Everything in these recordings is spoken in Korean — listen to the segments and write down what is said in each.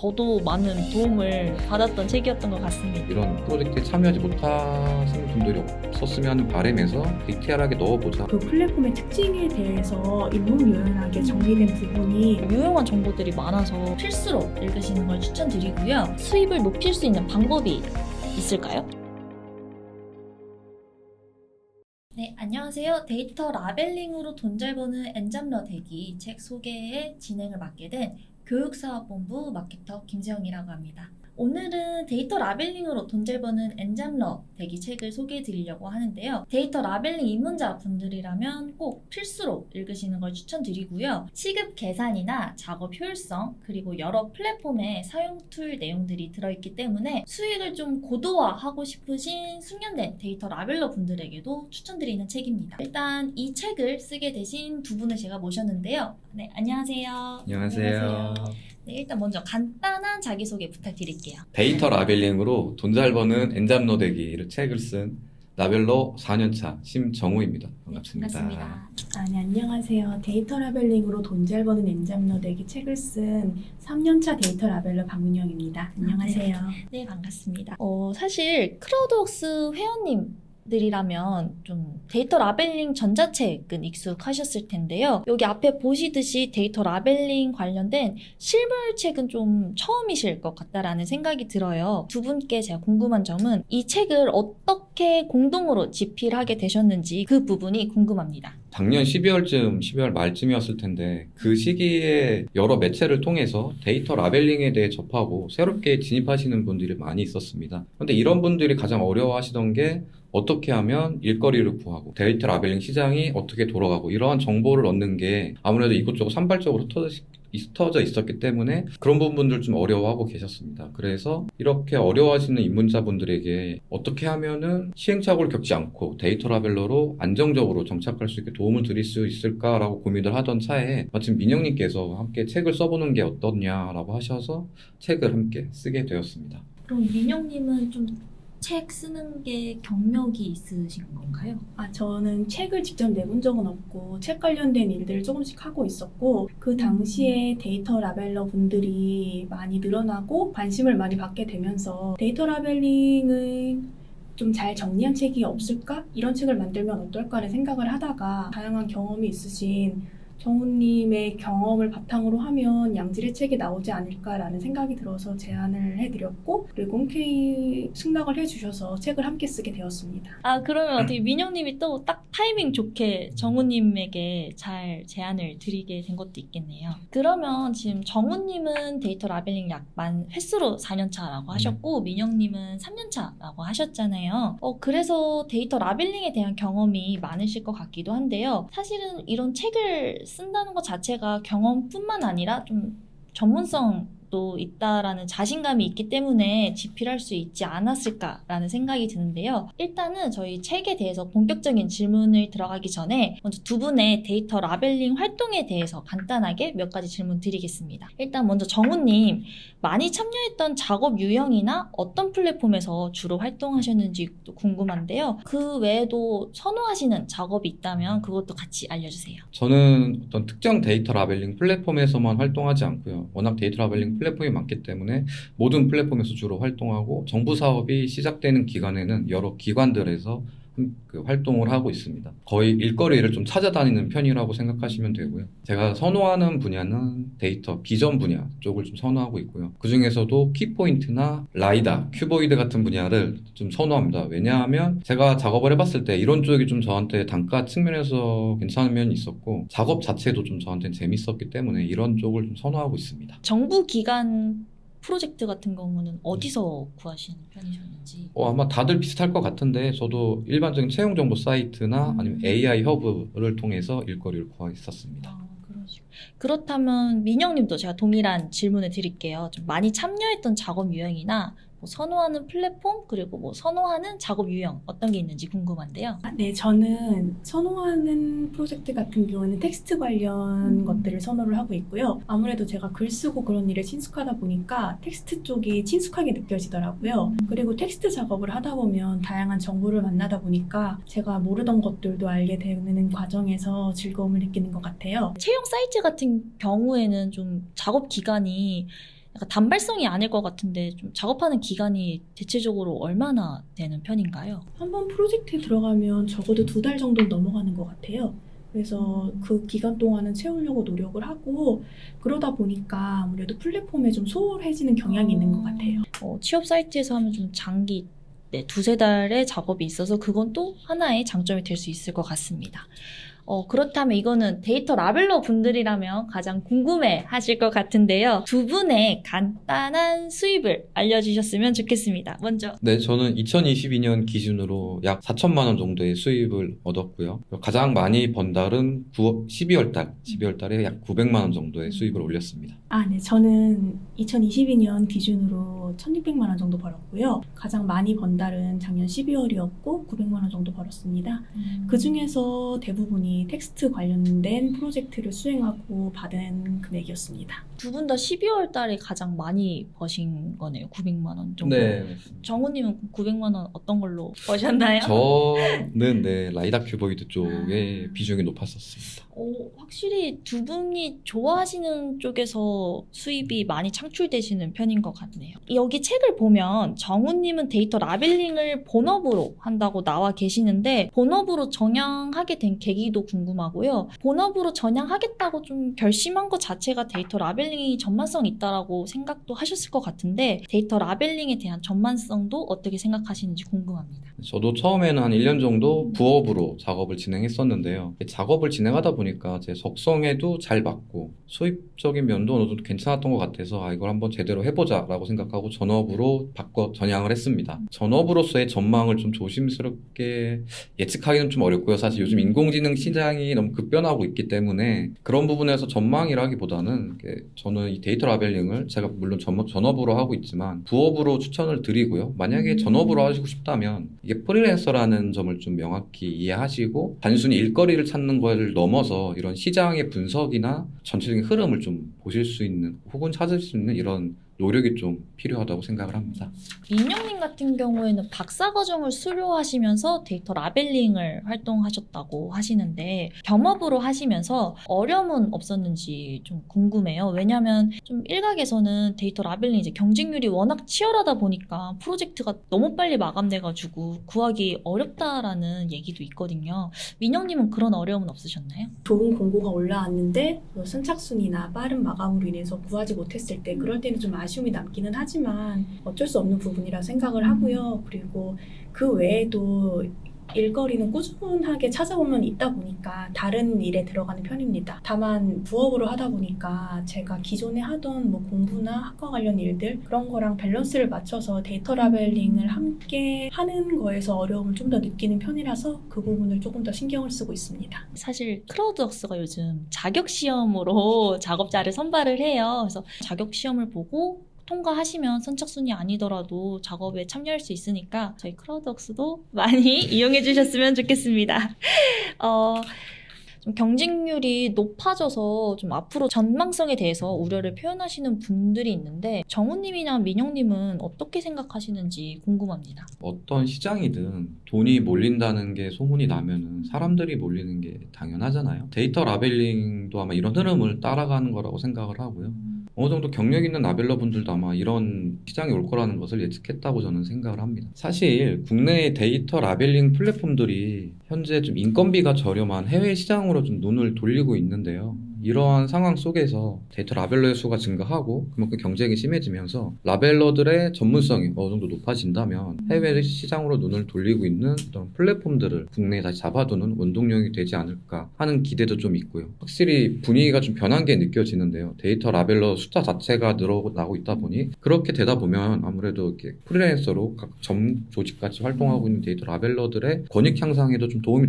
저도 많은 도움을 받았던 책이었던 것 같습니다. 이런 프로젝트에 참여하지 못하시는 분들이 없었으면 하는 바람에서 디테일하게 넣어보자. 그 플랫폼의 특징에 대해서 일목요연하게 정리된 부분이 유용한 정보들이 많아서 필수로 읽으시는 걸 추천드리고요. 수입을 높일 수 있는 방법이 있을까요? 네, 안녕하세요. 데이터 라벨링으로 돈 잘 버는 엔잡러 대기 책 소개에 진행을 맡게 된 교육사업본부 마케터 김세영이라고 합니다. 오늘은 데이터 라벨링으로 돈 잘 버는 엔잡러 대기 책을 소개해 드리려고 하는데요. 데이터 라벨링 입문자 분들이라면 꼭 필수로 읽으시는 걸 추천드리고요. 시급 계산이나 작업 효율성 그리고 여러 플랫폼의 사용 툴 내용들이 들어있기 때문에 수익을 좀 고도화하고 싶으신 숙련된 데이터 라벨러 분들에게도 추천드리는 책입니다. 일단 이 책을 쓰게 되신 두 분을 제가 모셨는데요. 네, 안녕하세요. 안녕하세요. 네, 일단 먼저 간단한 자기소개 부탁드릴게요. 데이터 라벨링으로 돈 잘 버는 엔잡러 되기를 책을 쓴 라벨러 4년차 심정우입니다. 반갑습니다. 네, 반갑습니다. 네, 안녕하세요. 데이터 라벨링으로 돈 잘 버는 엔잡러 되기 책을 쓴 3년차 데이터 라벨러 박은영입니다. 안녕하세요. 네, 반갑습니다. 사실 크라우드웍스 회원님들이라면 좀 데이터 라벨링 전자책은 익숙하셨을 텐데요. 여기 앞에 보시듯이 데이터 라벨링 관련된 실물책은 좀 처음이실 것 같다라는 생각이 들어요. 두 분께 제가 궁금한 점은 이 책을 어떻게 공동으로 집필하게 되셨는지 그 부분이 궁금합니다. 작년 12월 말쯤이었을 텐데 그 시기에 여러 매체를 통해서 데이터 라벨링에 대해 접하고 새롭게 진입하시는 분들이 많이 있었습니다. 그런데 이런 분들이 가장 어려워하시던 게 어떻게 하면 일거리를 구하고 데이터 라벨링 시장이 어떻게 돌아가고 이러한 정보를 얻는 게 아무래도 이곳저곳 산발적으로 터져 있었기 때문에 그런 부분들 좀 어려워하고 계셨습니다. 그래서 이렇게 어려워하시는 입문자분들에게 어떻게 하면은 시행착오를 겪지 않고 데이터 라벨러로 안정적으로 정착할 수 있게 도움을 드릴 수 있을까라고 고민을 하던 차에 마침 민영님께서 함께 책을 써보는 게 어떠냐라고 하셔서 책을 함께 쓰게 되었습니다. 그럼 민영님은 좀 책 쓰는 게 경력이 있으신 건가요? 저는 책을 직접 내본 적은 없고 책 관련된 일들을 조금씩 하고 있었고 그 당시에 데이터 라벨러 분들이 많이 늘어나고 관심을 많이 받게 되면서 데이터 라벨링을 좀 잘 정리한 책이 없을까? 이런 책을 만들면 어떨까를 생각을 하다가 다양한 경험이 있으신 정우님의 경험을 바탕으로 하면 양질의 책이 나오지 않을까라는 생각이 들어서 제안을 해드렸고 그리고 흔쾌히 승낙을 해주셔서 책을 함께 쓰게 되었습니다. 그러면 어떻게 민영님이 또 딱 타이밍 좋게 정우님에게 잘 제안을 드리게 된 것도 있겠네요. 그러면 지금 정우님은 데이터 라벨링 횟수로 4년차라고 하셨고 민영님은 3년차라고 하셨잖아요. 그래서 데이터 라벨링에 대한 경험이 많으실 것 같기도 한데요. 사실은 이런 책을 쓴다는 것 자체가 경험뿐만 아니라 좀 전문성도 있다라는 자신감이 있기 때문에 집필할 수 있지 않았을까라는 생각이 드는데요. 일단은 저희 책에 대해서 본격적인 질문을 들어가기 전에 먼저 두 분의 데이터 라벨링 활동에 대해서 간단하게 몇 가지 질문 드리겠습니다. 일단 먼저 정우님, 많이 참여했던 작업 유형이나 어떤 플랫폼에서 주로 활동하셨는지도 궁금한데요. 그 외에도 선호하시는 작업이 있다면 그것도 같이 알려주세요. 저는 어떤 특정 데이터 라벨링 플랫폼에서만 활동하지 않고요. 워낙 데이터 라벨링 플랫폼이 많기 때문에 모든 플랫폼에서 주로 활동하고 정부 사업이 시작되는 기간에는 여러 기관들에서 활동을 하고 있습니다. 거의 일거리를 좀 찾아다니는 편이라고 생각하시면 되고요. 제가 선호하는 분야는 데이터 비전 분야 쪽을 좀 선호하고 있고요. 그 중에서도 키포인트나 라이다, 큐보이드 같은 분야를 좀 선호합니다. 왜냐하면 제가 작업을 해봤을 때 이런 쪽이 좀 저한테 단가 측면에서 괜찮은 면이 있었고 작업 자체도 좀 저한테는 재밌었기 때문에 이런 쪽을 좀 선호하고 있습니다. 정부 기관 프로젝트 같은 경우는 어디서 구하시는 편이셨는지? 아마 다들 비슷할 것 같은데 저도 일반적인 채용 정보 사이트나 아니면 AI 허브를 통해서 일거리를 구했었습니다. 그렇다면 민영님도 제가 동일한 질문을 드릴게요. 좀 많이 참여했던 작업 유형이나 선호하는 플랫폼 그리고 선호하는 작업 유형 어떤 게 있는지 궁금한데요. 네, 저는 선호하는 프로젝트 같은 경우는 텍스트 관련 것들을 선호를 하고 있고요. 아무래도 제가 글 쓰고 그런 일에 친숙하다 보니까 텍스트 쪽이 친숙하게 느껴지더라고요. 그리고 텍스트 작업을 하다 보면 다양한 정보를 만나다 보니까 제가 모르던 것들도 알게 되는 과정에서 즐거움을 느끼는 것 같아요. 채용 사이트 같은 경우에는 좀 작업 기간이 약간 단발성이 아닐 것 같은데 좀 작업하는 기간이 대체적으로 얼마나 되는 편인가요? 한번 프로젝트에 들어가면 적어도 2달 정도는 넘어가는 것 같아요. 그래서 그 기간 동안은 채우려고 노력을 하고 그러다 보니까 아무래도 플랫폼에 좀 소홀해지는 경향이 있는 것 같아요. 취업 사이트에서 하면 좀 장기 2-3달의 작업이 있어서 그건 또 하나의 장점이 될 수 있을 것 같습니다. 그렇다면 이거는 데이터 라벨러 분들이라면 가장 궁금해 하실 것 같은데요. 두 분의 간단한 수입을 알려주셨으면 좋겠습니다. 먼저. 네, 저는 2022년 기준으로 약 4천만 원 정도의 수입을 얻었고요. 가장 많이 번 달은 12월 달에 약 900만 원 정도의 수입을 올렸습니다. 네. 저는 2022년 기준으로 1,600만 원 정도 벌었고요. 가장 많이 번 달은 작년 12월이었고 900만 원 정도 벌었습니다. 그 중에서 대부분이 텍스트 관련된 프로젝트를 수행하고 받은 금액이었습니다. 두 분 다 12월 달에 가장 많이 버신 거네요. 900만 원 정도. 네. 정우님은 900만 원 어떤 걸로 버셨나요? 저는 라이다 큐보이드 쪽에 비중이 높았었습니다. 확실히 두 분이 좋아하시는 쪽에서 수입이 많이 창출되시는 편인 것 같네요. 여기 책을 보면 정우님은 데이터 라벨링을 본업으로 한다고 나와 계시는데 본업으로 전향하게 된 계기도 궁금하고요. 본업으로 전향하겠다고 좀 결심한 것 자체가 데이터 라벨링이 전만성이 있다라고 생각도 하셨을 것 같은데 데이터 라벨링에 대한 전만성도 어떻게 생각하시는지 궁금합니다. 저도 처음에는 한 1년 정도 부업으로 작업을 진행했었는데요. 작업을 진행하다 보니까 제 적성에도 잘 맞고 수입적인 면도 어느 정도 괜찮았던 것 같아서 이걸 한번 제대로 해보자라고 생각하고 전업으로 전향을 했습니다. 전업으로서의 전망을 좀 조심스럽게 예측하기는 좀 어렵고요. 사실 요즘 인공지능 시장이 너무 급변하고 있기 때문에 그런 부분에서 전망이라기보다는 저는 이 데이터 라벨링을 제가 물론 전업으로 하고 있지만 부업으로 추천을 드리고요. 만약에 전업으로 하시고 싶다면 이게 프리랜서라는 점을 좀 명확히 이해하시고 단순히 일거리를 찾는 걸 넘어서 이런 시장의 분석이나 전체적인 흐름을 좀 보실 수 있는 혹은 찾을 수 있는 이런 노력이 좀 필요하다고 생각을 합니다. 민영님 같은 경우에는 박사과정을 수료하시면서 데이터 라벨링을 활동하셨다고 하시는데 겸업으로 하시면서 어려움은 없었는지 좀 궁금해요. 왜냐하면 좀 일각에서는 데이터 라벨링 이제 경쟁률이 워낙 치열하다 보니까 프로젝트가 너무 빨리 마감돼가지고 구하기 어렵다라는 얘기도 있거든요. 민영님은 그런 어려움은 없으셨나요? 좋은 공고가 올라왔는데 선착순이나 빠른 마감으로 인해서 구하지 못했을 때 그럴 때는 좀 아쉬움이 남기는 하지만 어쩔 수 없는 부분이라 생각을 하고요. 그리고 그 외에도 일거리는 꾸준하게 찾아오면 있다 보니까 다른 일에 들어가는 편입니다. 다만 부업으로 하다 보니까 제가 기존에 하던 공부나 학과 관련 일들 그런 거랑 밸런스를 맞춰서 데이터 라벨링을 함께 하는 거에서 어려움을 좀 더 느끼는 편이라서 그 부분을 조금 더 신경을 쓰고 있습니다. 사실 크라우드웍스가 요즘 자격시험으로 작업자를 선발을 해요. 그래서 자격시험을 보고 통과하시면 선착순이 아니더라도 작업에 참여할 수 있으니까 저희 크라우드웍스도 많이 이용해 주셨으면 좋겠습니다. 좀 경쟁률이 높아져서 좀 앞으로 전망성에 대해서 우려를 표현하시는 분들이 있는데 정우님이나 민영님은 어떻게 생각하시는지 궁금합니다. 어떤 시장이든 돈이 몰린다는 게 소문이 나면은 사람들이 몰리는 게 당연하잖아요. 데이터 라벨링도 아마 이런 흐름을 따라가는 거라고 생각을 하고요. 어느 정도 경력 있는 라벨러 분들도 아마 이런 시장이 올 거라는 것을 예측했다고 저는 생각을 합니다. 사실 국내의 데이터 라벨링 플랫폼들이 현재 좀 인건비가 저렴한 해외 시장으로 좀 눈을 돌리고 있는데요. 이러한 상황 속에서 데이터 라벨러의 수가 증가하고 그만큼 경쟁이 심해지면서 라벨러들의 전문성이 어느 정도 높아진다면 해외 시장으로 눈을 돌리고 있는 어떤 플랫폼들을 국내에 다시 잡아두는 원동력이 되지 않을까 하는 기대도 좀 있고요. 확실히 분위기가 좀 변한 게 느껴지는데요. 데이터 라벨러 숫자 자체가 늘어나고 있다 보니 그렇게 되다 보면 아무래도 이렇게 프리랜서로 각 점 조직같이 활동하고 있는 데이터 라벨러들의 권익 향상에도 좀 도움이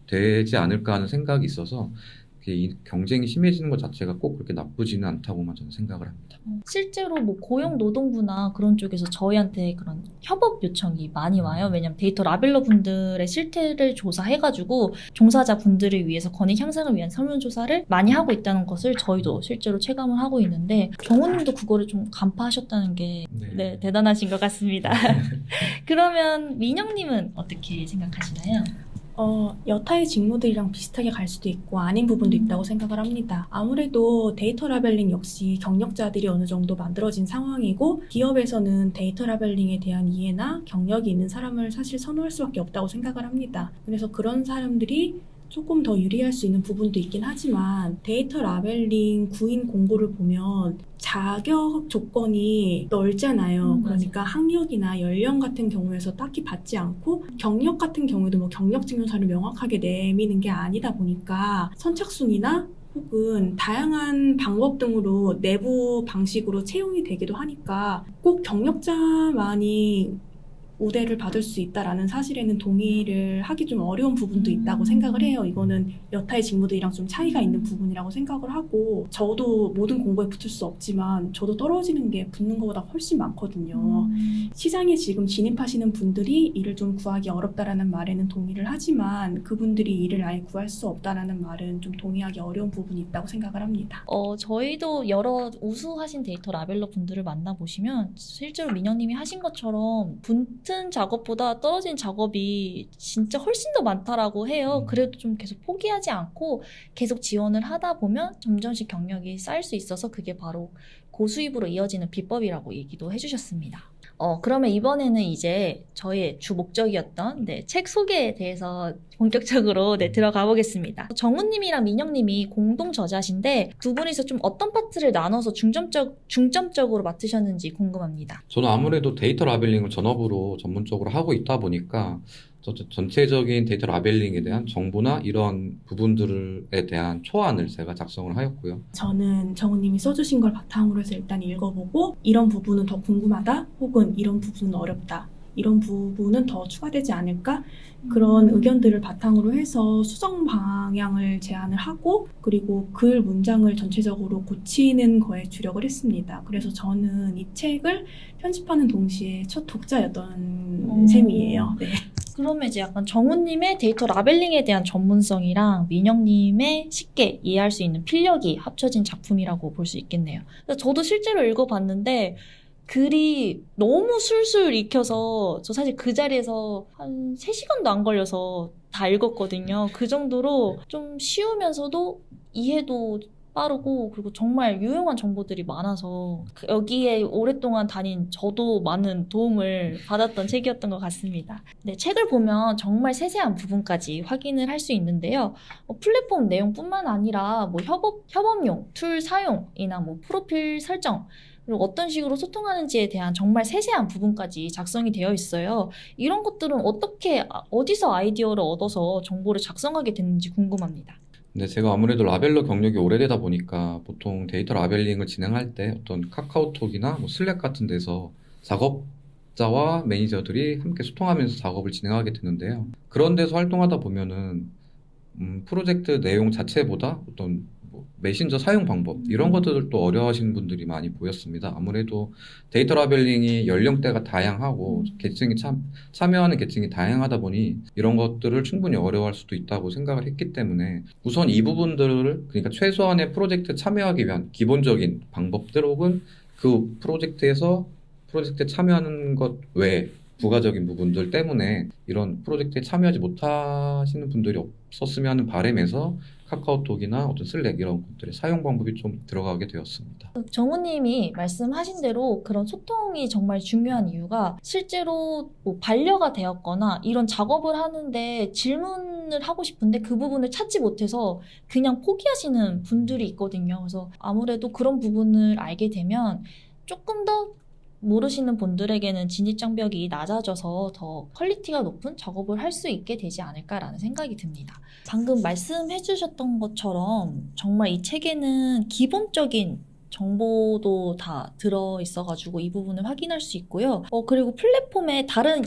되지 않을까 하는 생각이 있어서 이 경쟁이 심해지는 것 자체가 꼭 그렇게 나쁘지는 않다고만 저는 생각을 합니다. 실제로 고용노동부나 그런 쪽에서 저희한테 그런 협업 요청이 많이 와요. 왜냐면 데이터 라벨러 분들의 실태를 조사해가지고 종사자 분들을 위해서 권익 향상을 위한 설문조사를 많이 하고 있다는 것을 저희도 실제로 체감을 하고 있는데 정우님도 그거를 좀 간파하셨다는 게 네, 대단하신 것 같습니다. 그러면 민영님은 어떻게 생각하시나요? 여타의 직무들이랑 비슷하게 갈 수도 있고 아닌 부분도 있다고 생각을 합니다. 아무래도 데이터 라벨링 역시 경력자들이 어느 정도 만들어진 상황이고 기업에서는 데이터 라벨링에 대한 이해나 경력이 있는 사람을 사실 선호할 수밖에 없다고 생각을 합니다. 그래서 그런 사람들이 조금 더 유리할 수 있는 부분도 있긴 하지만 데이터 라벨링 구인 공고를 보면 자격 조건이 넓잖아요. 그러니까 학력이나 연령 같은 경우에서 딱히 받지 않고 경력 같은 경우에도 뭐 경력 증명서를 명확하게 내미는 게 아니다 보니까 선착순이나 혹은 다양한 방법 등으로 내부 방식으로 채용이 되기도 하니까 꼭 경력자만이 우대를 받을 수 있다라는 사실에는 동의를 하기 좀 어려운 부분도 있다고 생각을 해요. 이거는 여타의 직무들이랑 좀 차이가 있는 부분이라고 생각을 하고 저도 모든 공고에 붙을 수 없지만 저도 떨어지는 게 붙는 것보다 훨씬 많거든요. 시장에 지금 진입하시는 분들이 일을 좀 구하기 어렵다라는 말에는 동의를 하지만 그분들이 일을 아예 구할 수 없다라는 말은 좀 동의하기 어려운 부분이 있다고 생각을 합니다. 저희도 여러 우수하신 데이터 라벨러 분들을 만나보시면 실제로 민영님이 하신 것처럼 붙은 작업보다 떨어진 작업이 진짜 훨씬 더 많다라고 해요. 그래도 좀 계속 포기하지 않고 계속 지원을 하다 보면 점점씩 경력이 쌓일 수 있어서 그게 바로 고수입으로 이어지는 비법이라고 얘기도 해주셨습니다. 그러면 이번에는 이제 저희의 주 목적이었던 책 소개에 대해서 본격적으로 들어가 보겠습니다. 정우님이랑 민영님이 공동 저자신데 두 분이서 좀 어떤 파트를 나눠서 중점적으로 맡으셨는지 궁금합니다. 저는 아무래도 데이터 라벨링을 전업으로 전문적으로 하고 있다 보니까 전체적인 데이터 라벨링에 대한 정보나 이런 부분들에 대한 초안을 제가 작성을 하였고요. 저는 정우님이 써주신 걸 바탕으로 해서 일단 읽어보고 이런 부분은 더 궁금하다 혹은 이런 부분은 어렵다 이런 부분은 더 추가되지 않을까 그런 의견들을 바탕으로 해서 수정 방향을 제안을 하고 그리고 글 문장을 전체적으로 고치는 거에 주력을 했습니다. 그래서 저는 이 책을 편집하는 동시에 첫 독자였던 셈이에요. 네. 그러면 이제 약간 정우님의 데이터 라벨링에 대한 전문성이랑 민영님의 쉽게 이해할 수 있는 필력이 합쳐진 작품이라고 볼 수 있겠네요. 저도 실제로 읽어봤는데 글이 너무 술술 익혀서 저 사실 그 자리에서 한 3시간도 안 걸려서 다 읽었거든요. 그 정도로 좀 쉬우면서도 이해도 빠르고 그리고 정말 유용한 정보들이 많아서 여기에 오랫동안 다닌 저도 많은 도움을 받았던 책이었던 것 같습니다. 네, 책을 보면 정말 세세한 부분까지 확인을 할 수 있는데요. 플랫폼 내용뿐만 아니라 뭐 협업용, 툴 사용이나 뭐 프로필 설정 그리고 어떤 식으로 소통하는지에 대한 정말 세세한 부분까지 작성이 되어 있어요. 이런 것들은 어디서 아이디어를 얻어서 정보를 작성하게 됐는지 궁금합니다. 근데 제가 아무래도 라벨러 경력이 오래되다 보니까 보통 데이터 라벨링을 진행할 때 어떤 카카오톡이나 뭐 슬랙 같은 데서 작업자와 매니저들이 함께 소통하면서 작업을 진행하게 되는데요. 그런 데서 활동하다 보면은 프로젝트 내용 자체보다 어떤 메신저 사용 방법 이런 것들도 어려워하시는 분들이 많이 보였습니다. 아무래도 데이터 라벨링이 연령대가 다양하고 계층이 참여하는 계층이 다양하다 보니 이런 것들을 충분히 어려워할 수도 있다고 생각을 했기 때문에 우선 이 부분들을 그러니까 최소한의 프로젝트에 참여하기 위한 기본적인 방법들 혹은 그 프로젝트에 참여하는 것 외에 부가적인 부분들 때문에 이런 프로젝트에 참여하지 못하시는 분들이 없었으면 하는 바람에서 카카오톡이나 어떤 슬랙 이런 것들의 사용 방법이 좀 들어가게 되었습니다. 정우님이 말씀하신 대로 그런 소통이 정말 중요한 이유가 실제로 뭐 반려가 되었거나 이런 작업을 하는데 질문을 하고 싶은데 그 부분을 찾지 못해서 그냥 포기하시는 분들이 있거든요. 그래서 아무래도 그런 부분을 알게 되면 조금 더 모르시는 분들에게는 진입장벽이 낮아져서 더 퀄리티가 높은 작업을 할 수 있게 되지 않을까라는 생각이 듭니다. 방금 말씀해 주셨던 것처럼 정말 이 책에는 기본적인 정보도 다 들어있어가지고 이 부분을 확인할 수 있고요. 그리고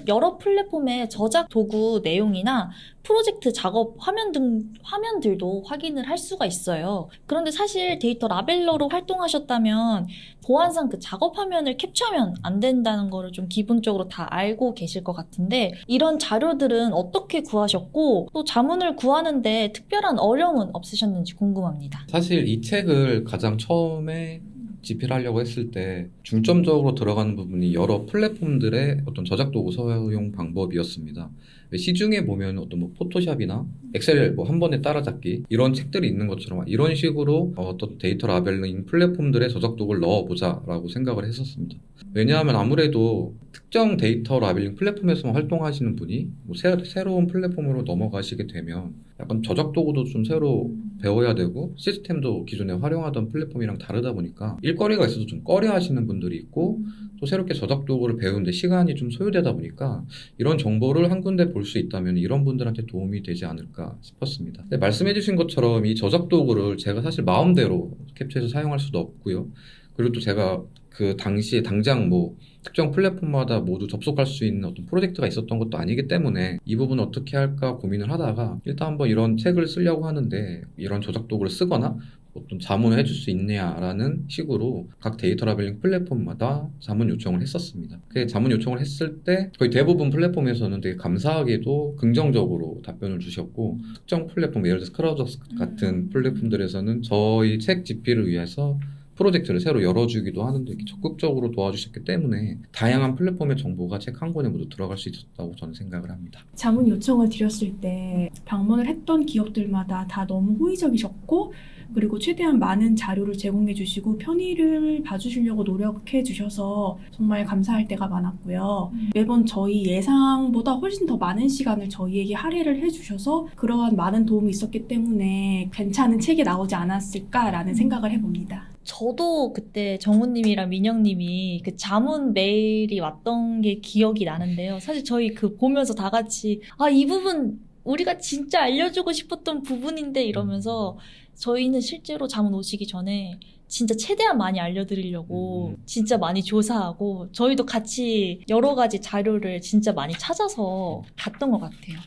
여러 플랫폼의 저작 도구 내용이나 프로젝트 작업 화면들도 확인을 할 수가 있어요. 그런데 사실 데이터 라벨러로 활동하셨다면 보안상 그 작업 화면을 캡처하면 안 된다는 거를 좀 기본적으로 다 알고 계실 것 같은데 이런 자료들은 어떻게 구하셨고 또 자문을 구하는데 특별한 어려움은 없으셨는지 궁금합니다. 사실 이 책을 가장 처음에 집필 하려고 했을 때 중점적으로 들어가는 부분이 여러 플랫폼들의 어떤 저작 도구 사용 방법이었습니다. 시중에 보면 어떤 뭐 포토샵이나 엑셀 뭐 한 번에 따라잡기 이런 책들이 있는 것처럼 이런 식으로 어떤 데이터 라벨링 플랫폼들의 저작 도구를 넣어보자라고 생각을 했었습니다. 왜냐하면 아무래도 특정 데이터 라벨링 플랫폼에서만 활동하시는 분이 뭐 새로운 플랫폼으로 넘어가시게 되면 약간 저작 도구도 좀 새로 배워야 되고 시스템도 기존에 활용하던 플랫폼이랑 다르다 보니까 일거리가 있어서 좀 꺼려 하시는 분들이 있고 또 새롭게 저작 도구를 배우는데 시간이 좀 소요되다 보니까 이런 정보를 한 군데 볼 수 있다면 이런 분들한테 도움이 되지 않을까 싶었습니다. 근데 말씀해 주신 것처럼 이 저작 도구를 제가 사실 마음대로 캡처해서 사용할 수도 없고요. 그리고 또 제가 그 당시에 당장 뭐 특정 플랫폼마다 모두 접속할 수 있는 어떤 프로젝트가 있었던 것도 아니기 때문에 이 부분 어떻게 할까 고민을 하다가 일단 한번 이런 책을 쓰려고 하는데 이런 저작 도구를 쓰거나 어떤 자문을 해줄 수 있냐라는 식으로 각 데이터 라벨링 플랫폼마다 자문 요청을 했었습니다. 그 자문 요청을 했을 때 거의 대부분 플랫폼에서는 되게 감사하게도 긍정적으로 답변을 주셨고 특정 플랫폼 예를 들어서 크라우드워스 같은 플랫폼들에서는 저희 책 집필을 위해서 프로젝트를 새로 열어주기도 하는데 이렇게 적극적으로 도와주셨기 때문에 다양한 플랫폼의 정보가 책 한 권에 모두 들어갈 수 있었다고 저는 생각을 합니다. 자문 요청을 드렸을 때 방문을 했던 기업들마다 다 너무 호의적이셨고 그리고 최대한 많은 자료를 제공해 주시고 편의를 봐주시려고 노력해 주셔서 정말 감사할 때가 많았고요. 매번 저희 예상보다 훨씬 더 많은 시간을 저희에게 할애를 해 주셔서 그러한 많은 도움이 있었기 때문에 괜찮은 책이 나오지 않았을까라는 생각을 해봅니다. 저도 그때 정우님이랑 민영님이 그 자문 메일이 왔던 게 기억이 나는데요. 사실 저희 그 보면서 다 같이 이 부분 우리가 진짜 알려주고 싶었던 부분인데 이러면서 저희는 실제로 자문 오시기 전에 진짜 최대한 많이 알려드리려고 진짜 많이 조사하고 저희도 같이 여러 가지 자료를 진짜 많이 찾아서 봤던 것 같아요.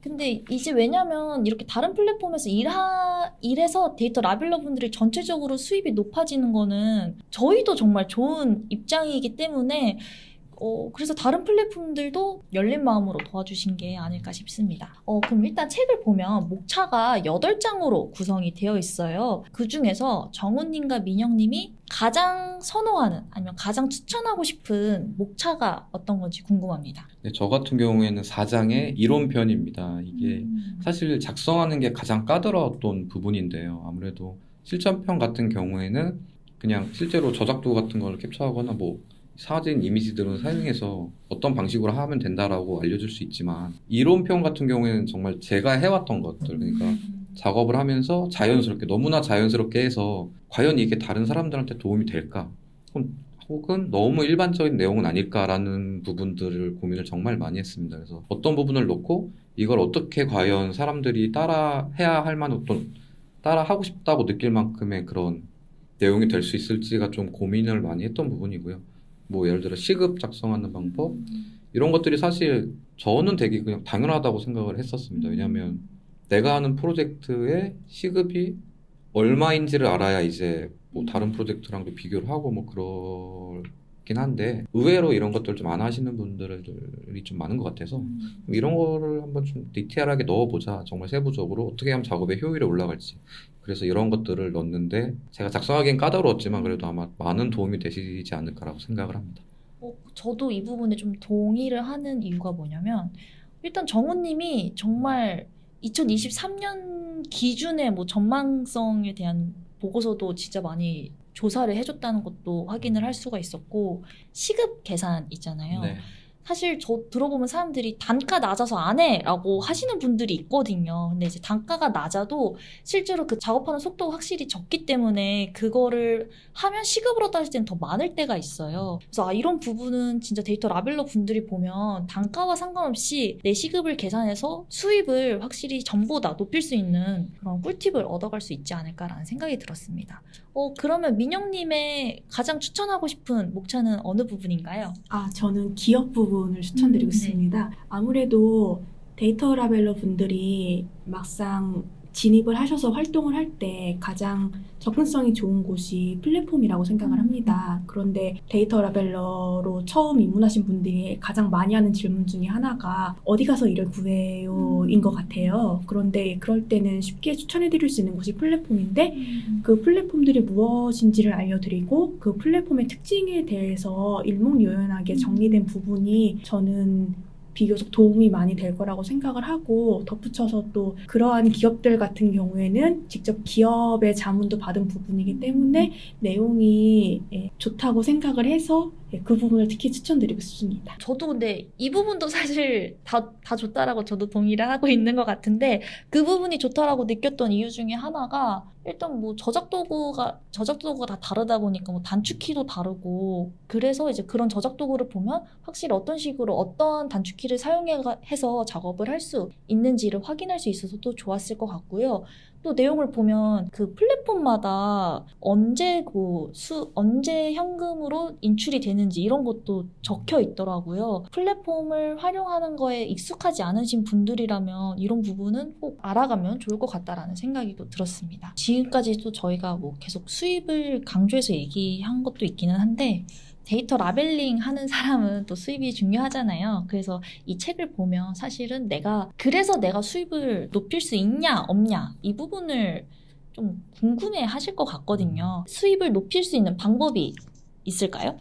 근데 이제 왜냐면 이렇게 다른 플랫폼에서 일해서 데이터 라벨러 분들이 전체적으로 수입이 높아지는 거는 저희도 정말 좋은 입장이기 때문에 그래서 다른 플랫폼들도 열린 마음으로 도와주신 게 아닐까 싶습니다. 그럼 일단 책을 보면 목차가 8장으로 구성이 되어 있어요. 그 중에서 정우님과 민영님이 가장 선호하는 아니면 가장 추천하고 싶은 목차가 어떤 건지 궁금합니다. 네, 저 같은 경우에는 4장의 이론편입니다. 이게 사실 작성하는 게 가장 까다로웠던 부분인데요. 아무래도 실전편 같은 경우에는 그냥 실제로 저작도 같은 걸 캡처하거나 뭐 사진, 이미지들은 사용해서 어떤 방식으로 하면 된다라고 알려줄 수 있지만 이론편 같은 경우에는 정말 제가 해왔던 것들 그러니까 작업을 하면서 자연스럽게 너무나 자연스럽게 해서 과연 이게 다른 사람들한테 도움이 될까? 혹은 너무 일반적인 내용은 아닐까라는 부분들을 고민을 정말 많이 했습니다. 그래서 어떤 부분을 놓고 이걸 어떻게 과연 사람들이 따라해야 할 만한 어떤 따라하고 싶다고 느낄 만큼의 그런 내용이 될 수 있을지가 좀 고민을 많이 했던 부분이고요. 뭐 예를 들어 시급 작성하는 방법 이런 것들이 사실 저는 되게 그냥 당연하다고 생각을 했었습니다. 왜냐하면 내가 하는 프로젝트의 시급이 얼마인지를 알아야 이제 뭐 다른 프로젝트랑도 비교를 하고 뭐 그렇긴 한데 의외로 이런 것들 좀 안 하시는 분들이 좀 많은 것 같아서 이런 거를 한번 좀 디테일하게 넣어보자. 정말 세부적으로 어떻게 하면 작업의 효율이 올라갈지. 그래서 이런 것들을 넣었는데 제가 작성하기엔 까다로웠지만 그래도 아마 많은 도움이 되시지 않을까라고 생각을 합니다. 저도 이 부분에 좀 동의를 하는 이유가 뭐냐면 일단 정우님이 정말 2023년 기준의 뭐 전망성에 대한 보고서도 진짜 많이 조사를 해줬다는 것도 확인을 할 수가 있었고 시급 계산 있잖아요. 네. 사실 저 들어보면 사람들이 단가 낮아서 안 해라고 하시는 분들이 있거든요. 근데 이제 단가가 낮아도 실제로 그 작업하는 속도가 확실히 적기 때문에 그거를 하면 시급으로 따질 때는 더 많을 때가 있어요. 그래서 이런 부분은 진짜 데이터 라벨러 분들이 보면 단가와 상관없이 내 시급을 계산해서 수입을 확실히 전보다 높일 수 있는 그런 꿀팁을 얻어갈 수 있지 않을까라는 생각이 들었습니다. 그러면 민영님의 가장 추천하고 싶은 목차는 어느 부분인가요? 저는 기업 부분을 추천드리고 네. 있습니다. 아무래도 데이터 라벨러 분들이 막상 진입을 하셔서 활동을 할 때 가장 접근성이 좋은 곳이 플랫폼이라고 생각을 합니다. 그런데 데이터 라벨러로 처음 입문하신 분들이 가장 많이 하는 질문 중에 하나가 어디 가서 일을 구해요인 것 같아요. 그런데 그럴 때는 쉽게 추천해드릴 수 있는 곳이 플랫폼인데 그 플랫폼들이 무엇인지를 알려드리고 그 플랫폼의 특징에 대해서 일목요연하게 정리된 부분이 저는 비교적 도움이 많이 될 거라고 생각을 하고, 덧붙여서 또 그러한 기업들 같은 경우에는 직접 기업의 자문도 받은 부분이기 때문에 내용이 좋다고 생각을 해서 그 부분을 특히 추천드리고 싶습니다. 저도 근데 이 부분도 사실 다 좋다라고 저도 동의를 하고 있는 것 같은데, 그 부분이 좋다라고 느꼈던 이유 중에 하나가 일단 뭐 저작 도구가 다 다르다 보니까 뭐 단축키도 다르고, 그래서 이제 그런 저작 도구를 보면 확실히 어떤 식으로 어떤 단축키를 사용해서 작업을 할 수 있는지를 확인할 수 있어서 또 좋았을 것 같고요. 또 내용을 보면 그 플랫폼마다 언제 현금으로 인출이 되는지 이런 것도 적혀 있더라고요. 플랫폼을 활용하는 거에 익숙하지 않으신 분들이라면 이런 부분은 꼭 알아가면 좋을 것 같다라는 생각이 또 들었습니다. 지금까지도 저희가 뭐 계속 수입을 강조해서 얘기한 것도 있기는 한데, 데이터 라벨링 하는 사람은 또 수입이 중요하잖아요. 그래서 이 책을 보면 사실은 그래서 내가 수입을 높일 수 있냐 없냐 이 부분을 좀 궁금해 하실 것 같거든요. 수입을 높일 수 있는 방법이 있을까요?